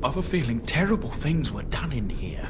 I've a feeling terrible things were done in here.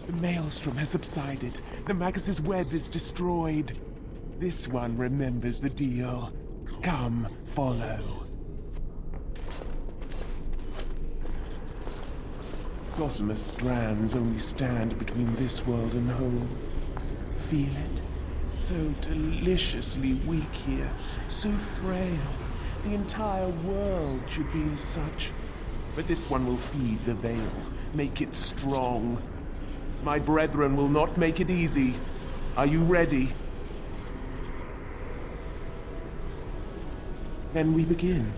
The maelstrom has subsided. The Magus's web is destroyed. This one remembers the deal. Come, follow. Gossamer strands only stand between this world and home. Feel it? So deliciously weak here, so frail. The entire world should be as such. But this one will feed the veil, make it strong. My brethren will not make it easy. Are you ready? Then we begin.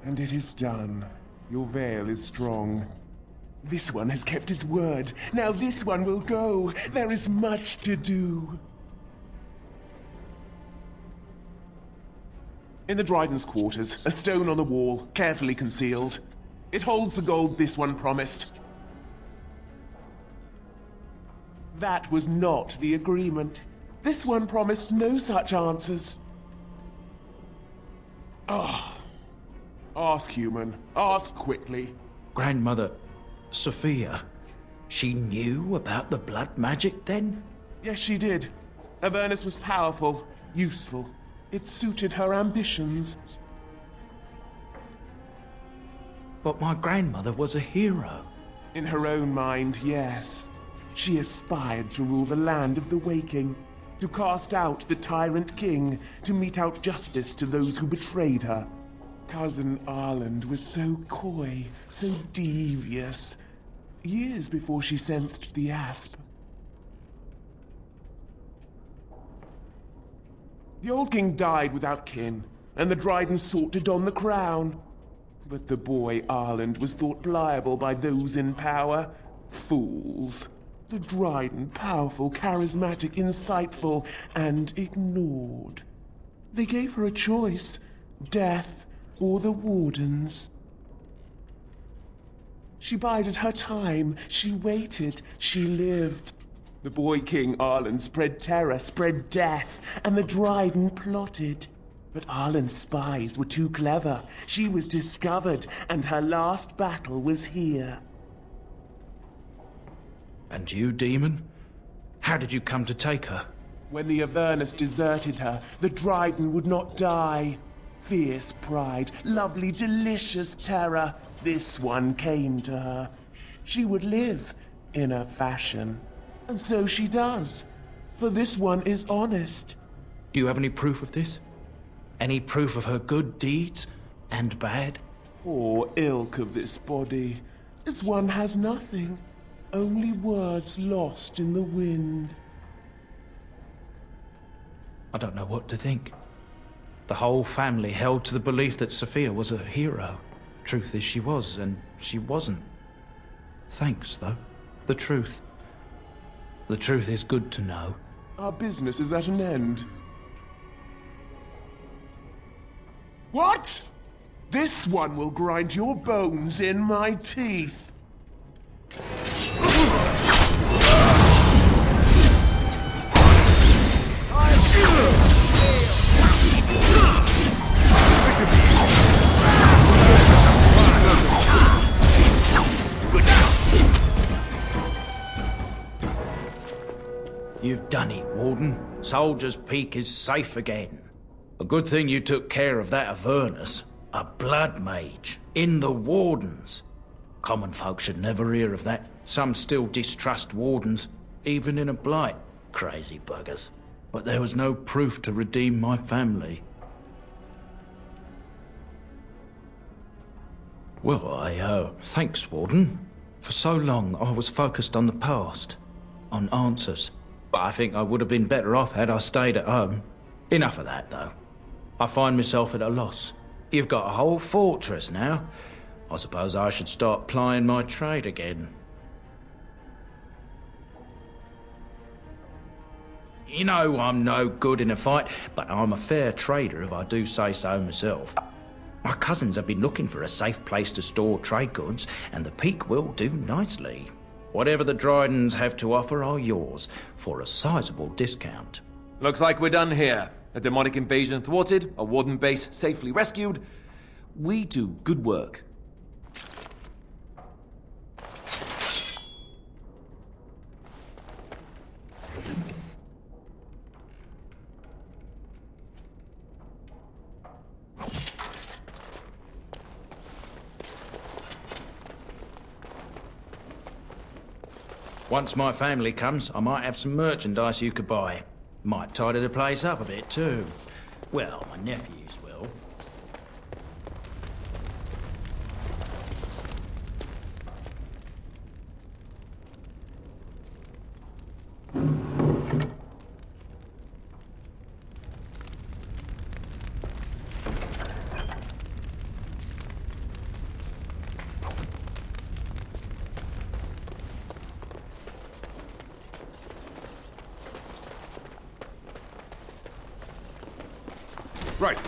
And it is done. Your veil is strong. This one has kept its word. Now this one will go. There is much to do. In the Dryden's quarters, a stone on the wall, carefully concealed. It holds the gold this one promised. That was not the agreement. This one promised no such answers. Oh. Ask, human. Ask quickly. Grandmother, Sophia, she knew about the blood magic then? Yes, she did. Avernus was powerful, useful. It suited her ambitions. But my grandmother was a hero. In her own mind, yes. she aspired to rule the land of the waking, to cast out the tyrant king, to mete out justice to those who betrayed her. Cousin Arland was so coy, so devious, years before she sensed the asp. The old king died without kin, and the Dryden sought to don the crown. But the boy Arland was thought pliable by those in power. Fools. The Dryden powerful, charismatic, insightful, and ignored. They gave her a choice, death or the Wardens. She bided her time, she waited, she lived. The boy King Arland spread terror, spread death, and the Dryden plotted. But Arland's spies were too clever. She was discovered, and her last battle was here. And you, demon? How did you come to take her? When the Avernus deserted her, the Dryden would not die. Fierce pride, lovely, delicious terror, this one came to her. She would live, in a fashion. And so she does, for this one is honest. Do you have any proof of this? Any proof of her good deeds and bad? Poor ilk of this body. This one has nothing, only words lost in the wind. I don't know what to think. The whole family held to the belief that Sophia was a hero. Truth is, she was, and she wasn't. Thanks, though. The truth. The truth is good to know. Our business is at an end. What? This one will grind your bones in my teeth. You've done it, Warden. Soldier's Peak is safe again. A good thing you took care of that Avernus. A blood mage. In the Wardens. Common folk should never hear of that. Some still distrust Wardens, even in a blight. Crazy buggers. But there was no proof to redeem my family. Well, thanks, Warden. For so long, I was focused on the past. On answers. But I think I would have been better off had I stayed at home. Enough of that, though. I find myself at a loss. You've got a whole fortress now. I suppose I should start plying my trade again. You know I'm no good in a fight, but I'm a fair trader if I do say so myself. My cousins have been looking for a safe place to store trade goods, and the Peak will do nicely. Whatever the Drydens have to offer are yours, for a sizable discount. Looks like we're done here. A demonic invasion thwarted, a Warden base safely rescued. We do good work. Once my family comes, I might have some merchandise you could buy. Might tidy the place up a bit too. Well, my nephews will. Right.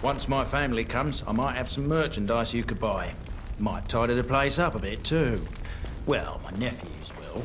Once my family comes, I might have some merchandise you could buy. Might tidy the place up a bit too. Well, my nephews will.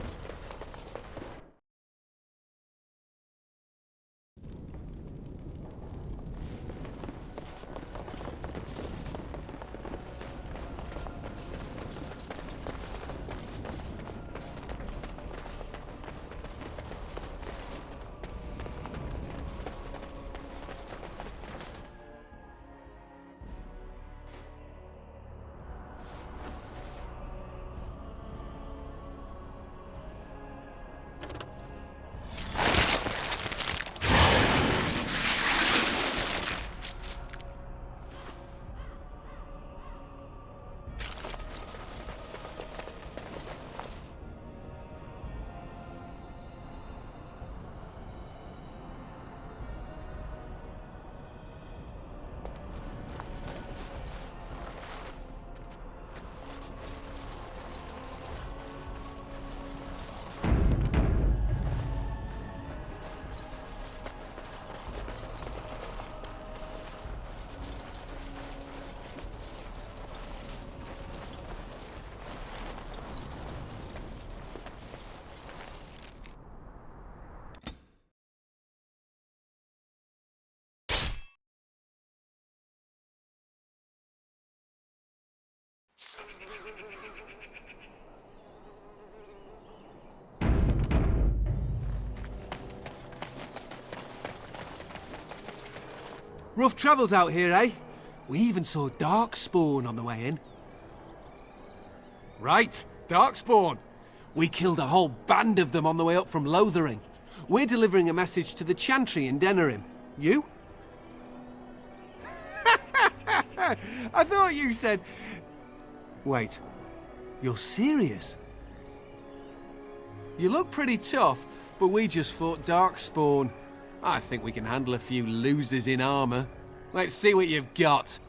Rough travels out here, eh? We even saw Darkspawn on the way in. Right, Darkspawn. We killed a whole band of them on the way up from Lothering. We're delivering a message to the Chantry in Denerim. You? I thought you said... Wait, you're serious? You look pretty tough, but we just fought Darkspawn. I think we can handle a few losers in armor. Let's see what you've got.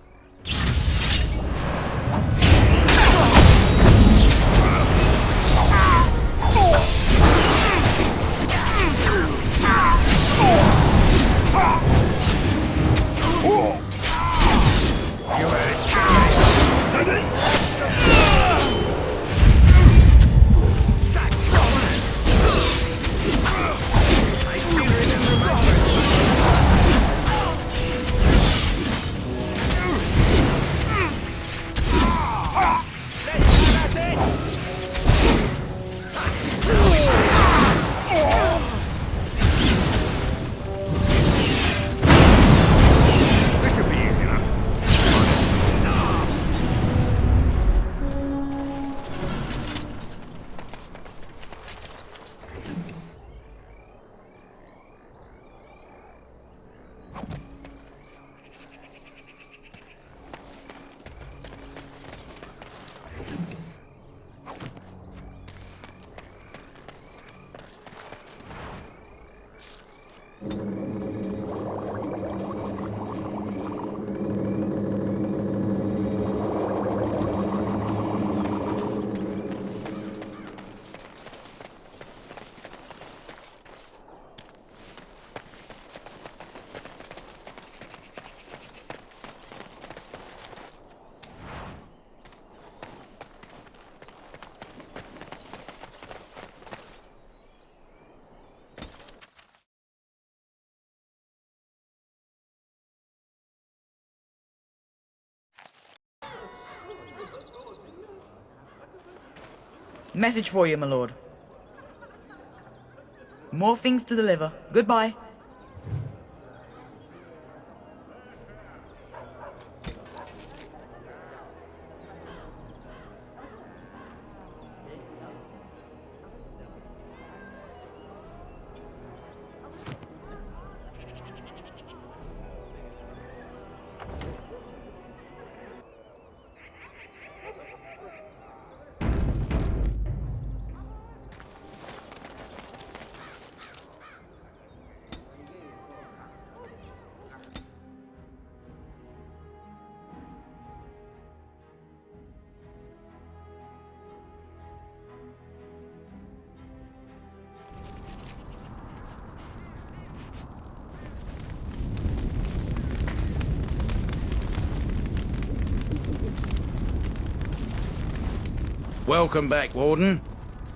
Message for you, my lord. More things to deliver. Goodbye. Welcome back, Warden.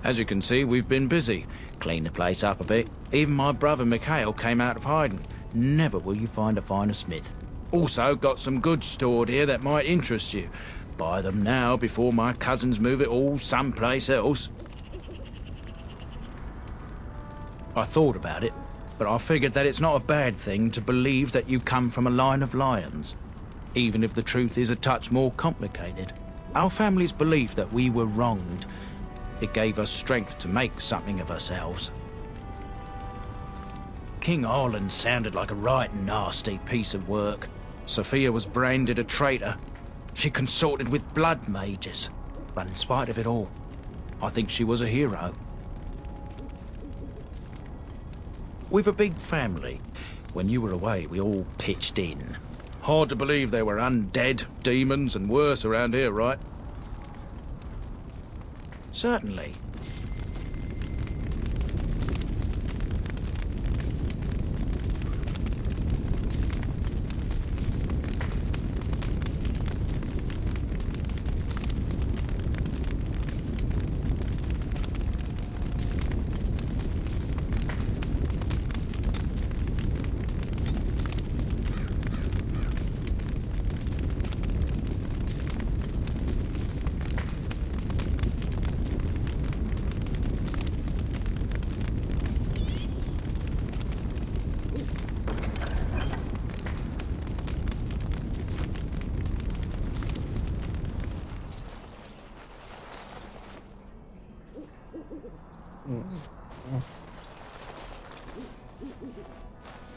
As you can see, we've been busy. Cleaned the place up a bit. Even my brother Mikhail came out of hiding. Never will you find a finer smith. Also, got some goods stored here that might interest you. Buy them now before my cousins move it all someplace else. I thought about it, but I figured that it's not a bad thing to believe that you come from a line of lions, even if the truth is a touch more complicated. Our family's belief that we were wronged, it gave us strength to make something of ourselves. King Arlen sounded like a right nasty piece of work. Sophia was branded a traitor. She consorted with blood mages, but in spite of it all, I think she was a hero. We've a big family. When you were away, we all pitched in. Hard to believe there were undead, demons, and worse around here, right? Certainly.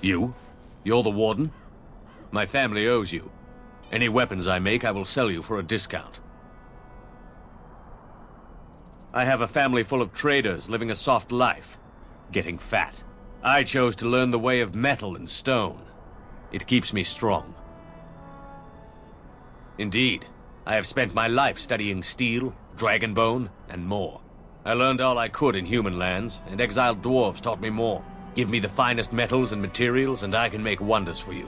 You? You're the warden? My family owes you. Any weapons I make, I will sell you for a discount. I have a family full of traders living a soft life, getting fat. I chose to learn the way of metal and stone. It keeps me strong. Indeed, I have spent my life studying steel, dragonbone, and more. I learned all I could in human lands, and exiled dwarves taught me more. Give me the finest metals and materials, and I can make wonders for you.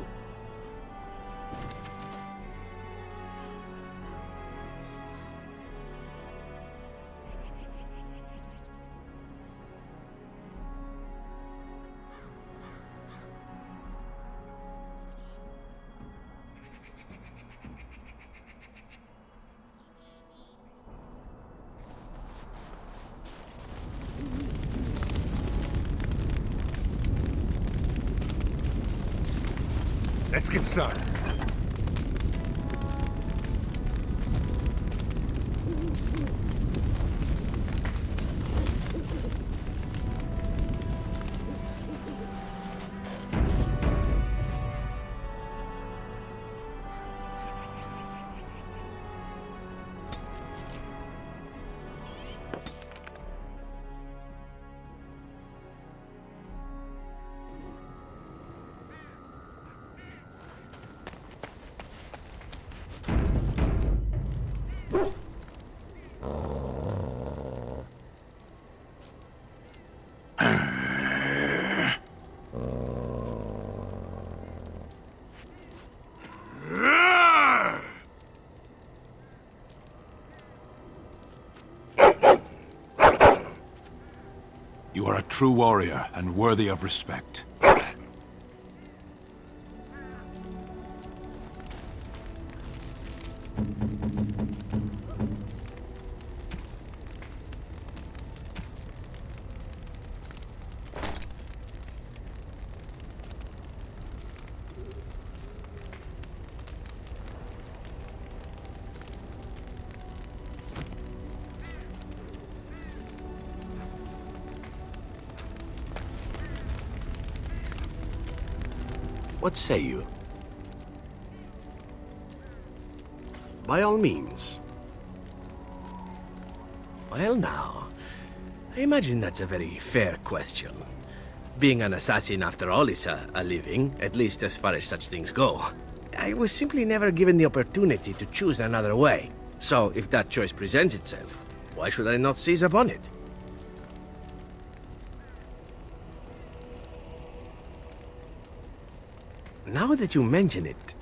Let's get started. You are a true warrior and worthy of respect. What say you? By all means. Well now, I imagine that's a very fair question. Being an assassin after all is a living, at least as far as such things go. I was simply never given the opportunity to choose another way. So if that choice presents itself, why should I not seize upon it? Now that you mention it,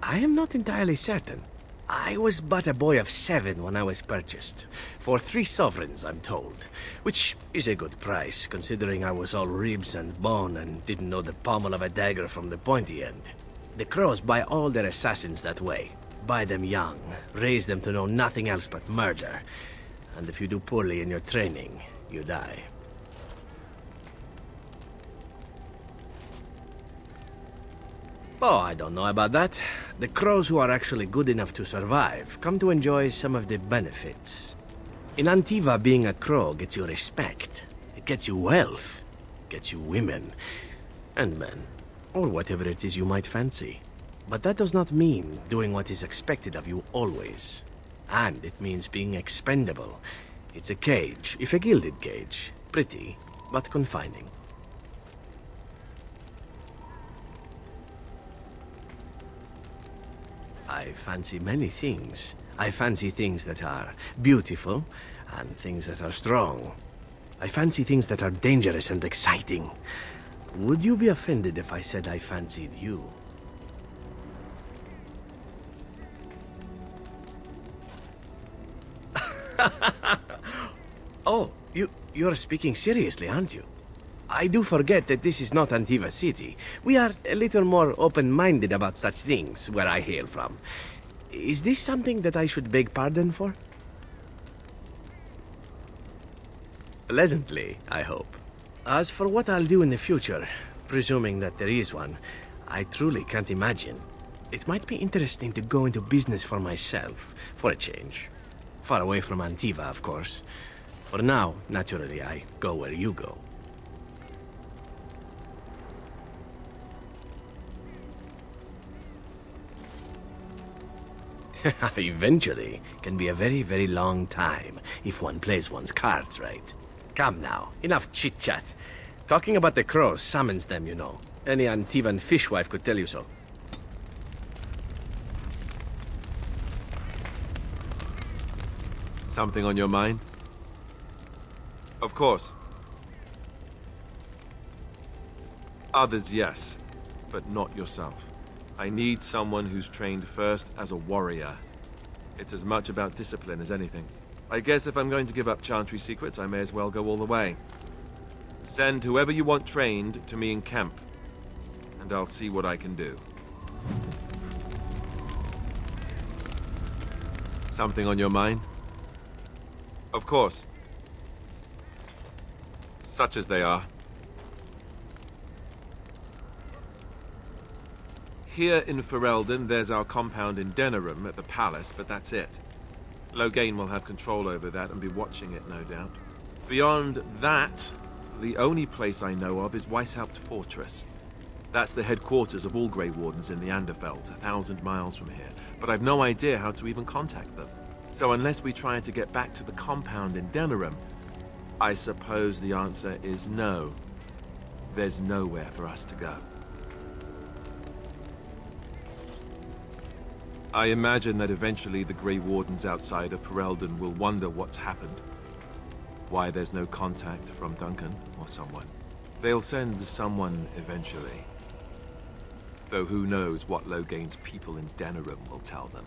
I am not entirely certain. I was but a boy of 7 when I was purchased. For 3 sovereigns, I'm told. Which is a good price, considering I was all ribs and bone and didn't know the pommel of a dagger from the pointy end. The Crows buy all their assassins that way. Buy them young, raise them to know nothing else but murder. And if you do poorly in your training, you die. Oh, I don't know about that. The Crows who are actually good enough to survive come to enjoy some of the benefits. In Antiva, being a Crow gets you respect. It gets you wealth. Gets you women. And men. Or whatever it is you might fancy. But that does not mean doing what is expected of you always. And it means being expendable. It's a cage, if a gilded cage. Pretty, but confining. I fancy many things. I fancy things that are beautiful, and things that are strong. I fancy things that are dangerous and exciting. Would you be offended if I said I fancied you? Oh, you're speaking seriously, aren't you? I do forget that this is not Antiva City. We are a little more open-minded about such things where I hail from. Is this something that I should beg pardon for? Pleasantly, I hope. As for what I'll do in the future, presuming that there is one, I truly can't imagine. It might be interesting to go into business for myself, for a change. Far away from Antiva, of course. For now, naturally, I go where you go. Eventually can be a very, very long time if one plays one's cards right. Come now, enough chit-chat. Talking about the Crows summons them, you know. Any Antivan fishwife could tell you so. Something on your mind? Of course. Others, yes, but not yourself. I need someone who's trained first as a warrior. It's as much about discipline as anything. I guess if I'm going to give up Chantry secrets, I may as well go all the way. Send whoever you want trained to me in camp, and I'll see what I can do. Something on your mind? Of course. Such as they are. Here in Ferelden, there's our compound in Denerim at the palace, but that's it. Loghain will have control over that and be watching it, no doubt. Beyond that, the only place I know of is Weishaupt Fortress. That's the headquarters of all Grey Wardens in the Anderfelds, 1,000 miles from here. But I've no idea how to even contact them. So unless we try to get back to the compound in Denerim, I suppose the answer is no. There's nowhere for us to go. I imagine that eventually the Grey Wardens outside of Ferelden will wonder what's happened. Why there's no contact from Duncan or someone. They'll send someone eventually. Though who knows what Loghain's people in Denerim will tell them.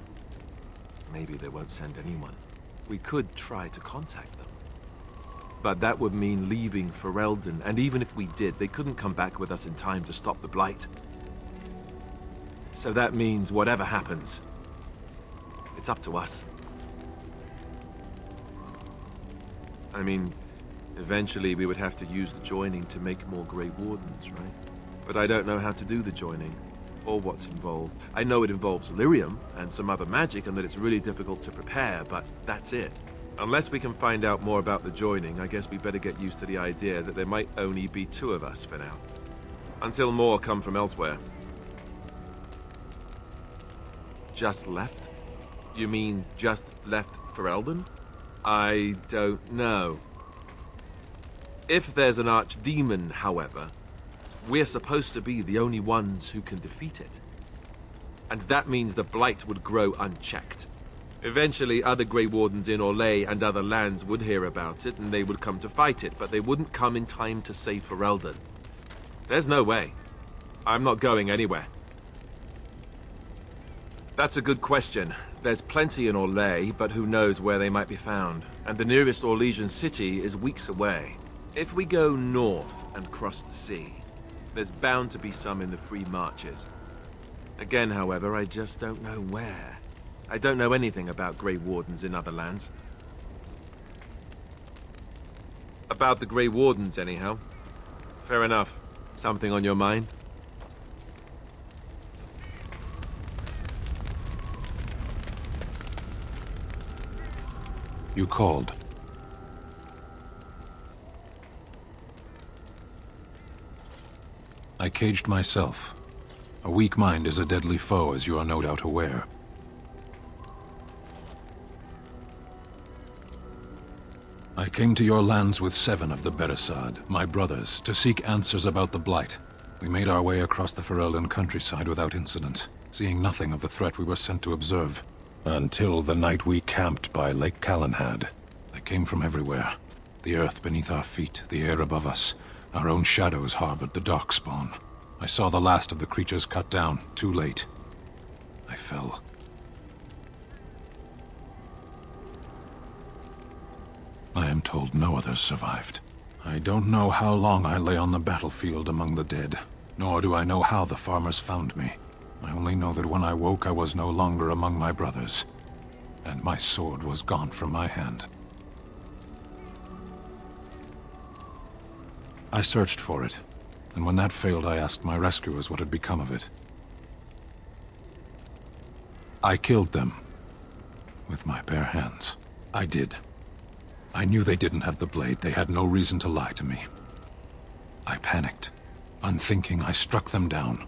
Maybe they won't send anyone. We could try to contact them. But that would mean leaving Ferelden, and even if we did, they couldn't come back with us in time to stop the Blight. So that means whatever happens, it's up to us. I mean, eventually we would have to use the joining to make more Grey Wardens, right? But I don't know how to do the joining, or what's involved. I know it involves lyrium and some other magic, and that it's really difficult to prepare, but that's it. Unless we can find out more about the joining, I guess we better get used to the idea that there might only be 2 of us for now. Until more come from elsewhere. Just left? You mean just left Ferelden? I don't know. If there's an archdemon, however, we're supposed to be the only ones who can defeat it. And that means the Blight would grow unchecked. Eventually, other Grey Wardens in Orlais and other lands would hear about it, and they would come to fight it, but they wouldn't come in time to save Ferelden. There's no way. I'm not going anywhere. That's a good question. There's plenty in Orlais, but who knows where they might be found. And the nearest Orlesian city is weeks away. If we go north and cross the sea, there's bound to be some in the Free Marches. Again, however, I just don't know where. I don't know anything about Grey Wardens in other lands. About the Grey Wardens, anyhow. Fair enough. Something on your mind? You called. I caged myself. A weak mind is a deadly foe, as you are no doubt aware. I came to your lands with 7 of the Beresad, my brothers, to seek answers about the Blight. We made our way across the Ferelden countryside without incident, seeing nothing of the threat we were sent to observe. Until the night we camped by Lake Calenhad. They came from everywhere. The earth beneath our feet, the air above us. Our own shadows harbored the Darkspawn. I saw the last of the creatures cut down, too late. I fell. I am told no others survived. I don't know how long I lay on the battlefield among the dead, nor do I know how the farmers found me. I only know that when I woke, I was no longer among my brothers, and my sword was gone from my hand. I searched for it, and when that failed, I asked my rescuers what had become of it. I killed them. With my bare hands. I did. I knew they didn't have the blade. They had no reason to lie to me. I panicked. Unthinking, I struck them down.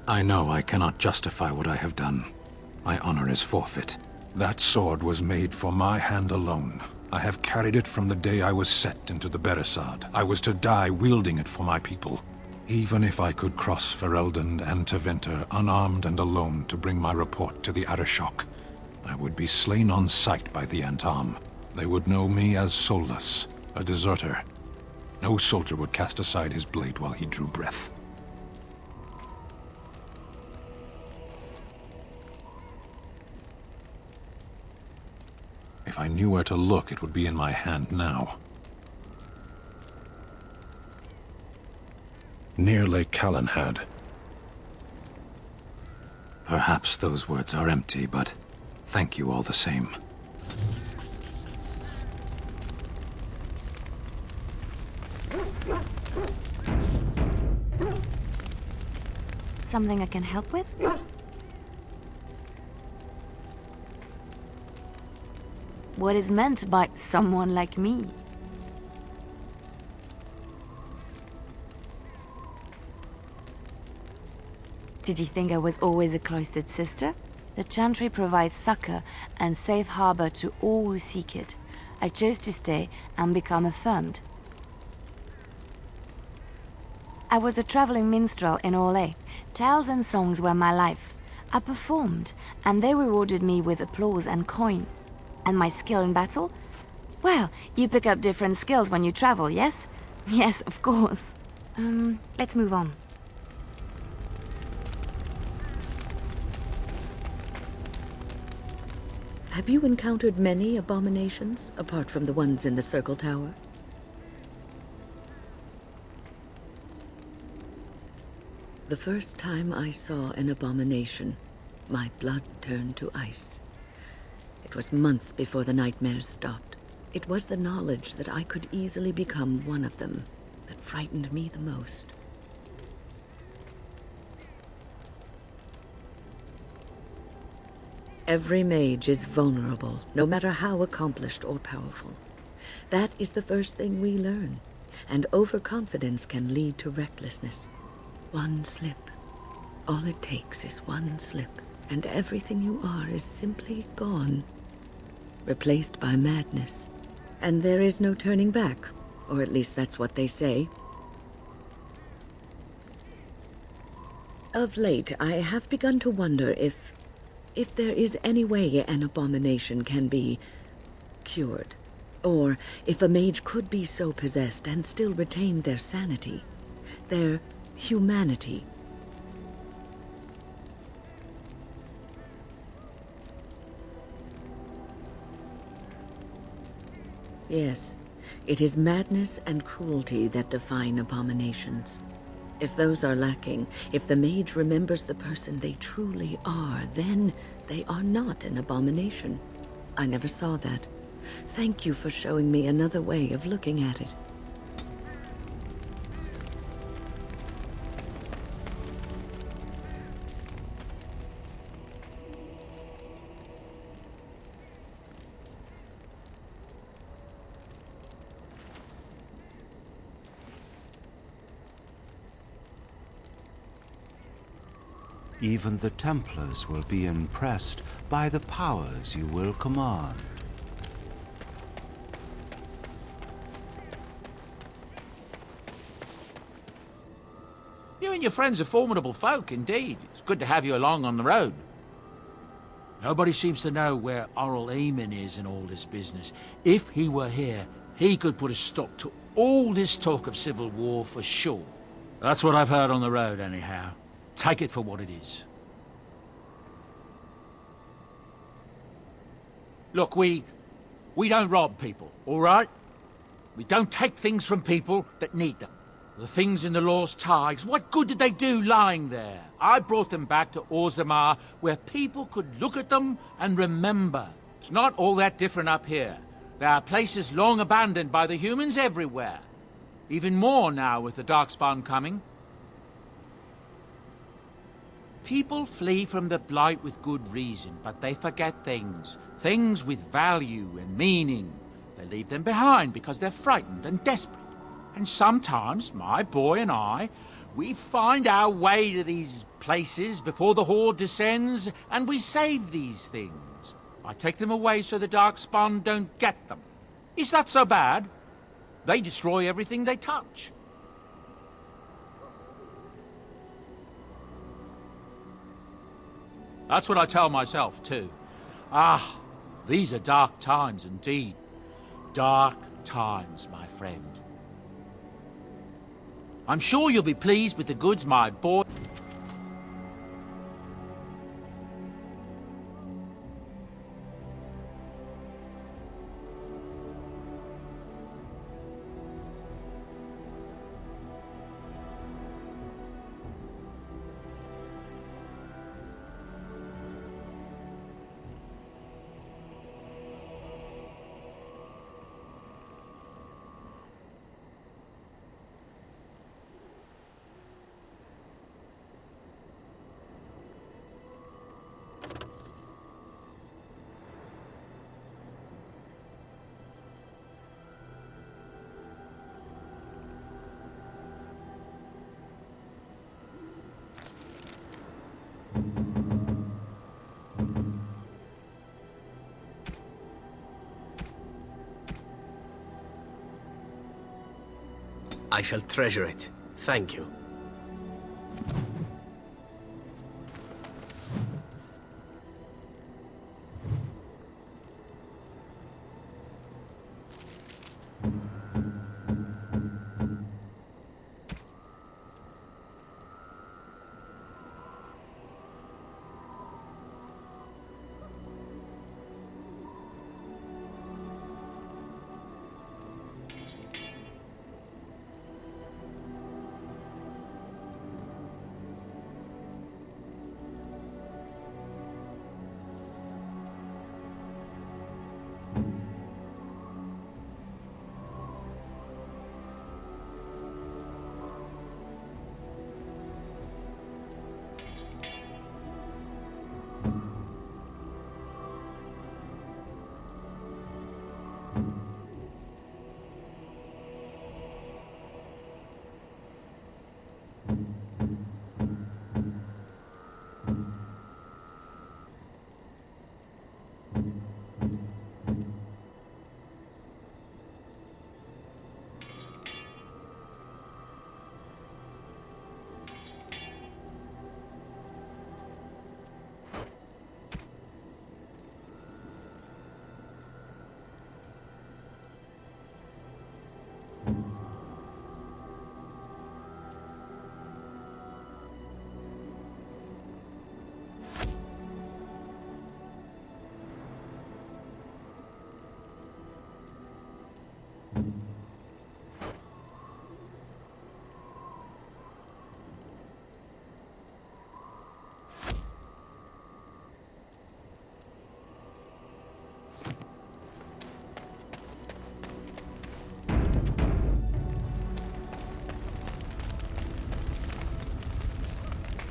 I know I cannot justify what I have done. My honor is forfeit. That sword was made for my hand alone. I have carried it from the day I was set into the Beresad. I was to die wielding it for my people. Even if I could cross Ferelden and Tevinter unarmed and alone to bring my report to the Arishok, I would be slain on sight by the Antam. They would know me as soulless, a deserter. No soldier would cast aside his blade while he drew breath. If I knew where to look, it would be in my hand now. Near Lake Calenhad. Perhaps those words are empty, but thank you all the same. Something I can help with? What is meant by someone like me? Did you think I was always a cloistered sister? The Chantry provides succor and safe harbor to all who seek it. I chose to stay and become affirmed. I was a traveling minstrel in Orlais. Tales and songs were my life. I performed, and they rewarded me with applause and coin. And my skill in battle? Well, you pick up different skills when you travel, yes? Yes, of course. Let's move on. Have you encountered many abominations, apart from the ones in the Circle Tower? The first time I saw an abomination, my blood turned to ice. It was months before the nightmares stopped. It was the knowledge that I could easily become one of them that frightened me the most. Every mage is vulnerable, no matter how accomplished or powerful. That is the first thing we learn, and overconfidence can lead to recklessness. One slip. All it takes is one slip, and everything you are is simply gone. Replaced by madness. And there is no turning back, or at least that's what they say. Of late, I have begun to wonder if there is any way an abomination can be cured, or if a mage could be so possessed and still retain their sanity, their humanity. Yes, it is madness and cruelty that define abominations. If those are lacking, if the mage remembers the person they truly are, then they are not an abomination. I never saw that. Thank you for showing me another way of looking at it. Even the Templars will be impressed by the powers you will command. You and your friends are formidable folk, indeed. It's good to have you along on the road. Nobody seems to know where Oral Eamon is in all this business. If he were here, he could put a stop to all this talk of civil war for sure. That's what I've heard on the road, anyhow. Take it for what it is. Look, we don't rob people, all right? We don't take things from people that need them. The things in the Lost Tigers, what good did they do lying there? I brought them back to Orzammar, where people could look at them and remember. It's not all that different up here. There are places long abandoned by the humans everywhere. Even more now with the Darkspawn coming. People flee from the Blight with good reason, but they forget things. Things with value and meaning. They leave them behind because they're frightened and desperate. And sometimes, my boy and I, we find our way to these places before the Horde descends, and we save these things. I take them away so the Darkspawn don't get them. Is that so bad? They destroy everything they touch. That's what I tell myself, too. Ah, these are dark times indeed. Dark times, my friend. I'm sure you'll be pleased with the goods, my boy. I shall treasure it. Thank you.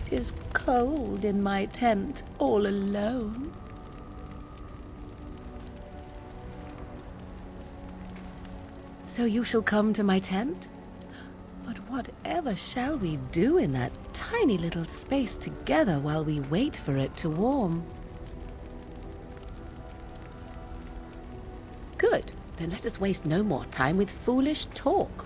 'Tis cold in my tent, all alone. So you shall come to my tent? But whatever shall we do in that tiny little space together while we wait for it to warm? Good. Then let us waste no more time with foolish talk.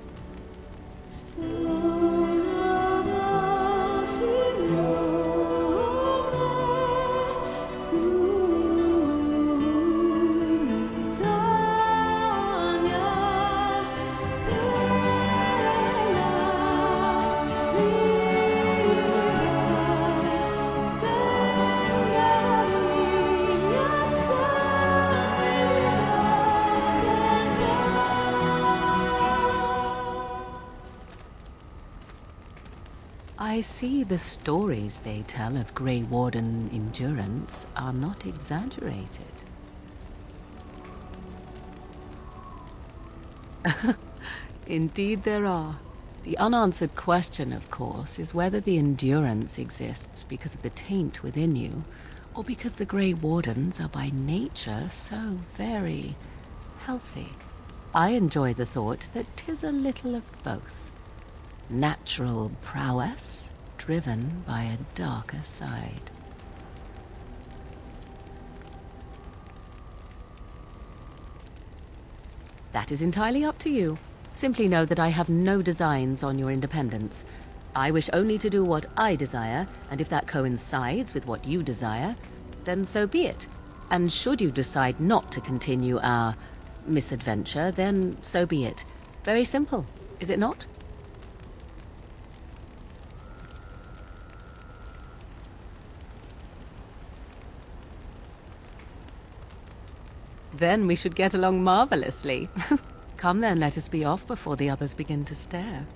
I see the stories they tell of Grey Warden endurance are not exaggerated. Indeed there are. The unanswered question, of course, is whether the endurance exists because of the taint within you, or because the Grey Wardens are by nature so very healthy. I enjoy the thought that 'tis a little of both. Natural prowess, driven by a darker side. That is entirely up to you. Simply know that I have no designs on your independence. I wish only to do what I desire, and if that coincides with what you desire, then so be it. And should you decide not to continue our misadventure, then so be it. Very simple, is it not? Then we should get along marvelously. Come then, let us be off before the others begin to stare.